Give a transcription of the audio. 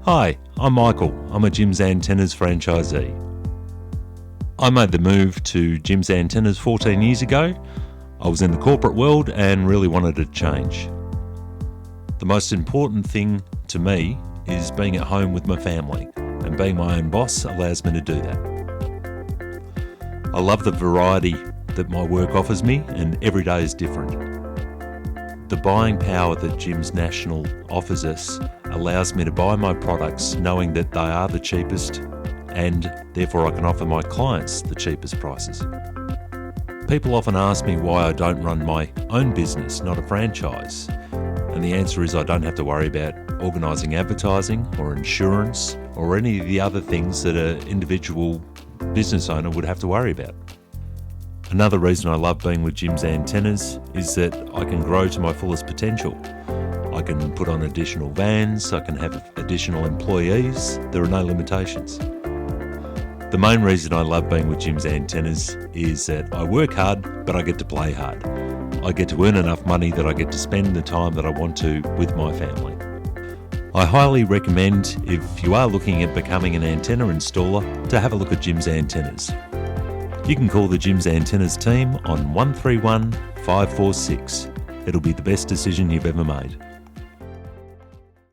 Hi, I'm Michael. I'm a Jim's Antennas franchisee. I made the move to Jim's Antennas 14 years ago. I was in the corporate world and really wanted to change. The most important thing to me is being at home with my family, and being my own boss allows me to do that. I love the variety that my work offers me, and every day is different. The buying power that Jim's National offers us allows me to buy my products knowing that they are the cheapest, and therefore I can offer my clients the cheapest prices. People often ask me why I don't run my own business, not a franchise. And the answer is I don't have to worry about organising advertising or insurance or any of the other things that an individual business owner would have to worry about. Another reason I love being with Jim's Antennas is that I can grow to my fullest potential. I can put on additional vans, I can have additional employees, there are no limitations. The main reason I love being with Jim's Antennas is that I work hard, but I get to play hard. I get to earn enough money that I get to spend the time that I want to with my family. I highly recommend, if you are looking at becoming an antenna installer, to have a look at Jim's Antennas. You can call the Jim's Antennas team on 131 546. It'll be the best decision you've ever made.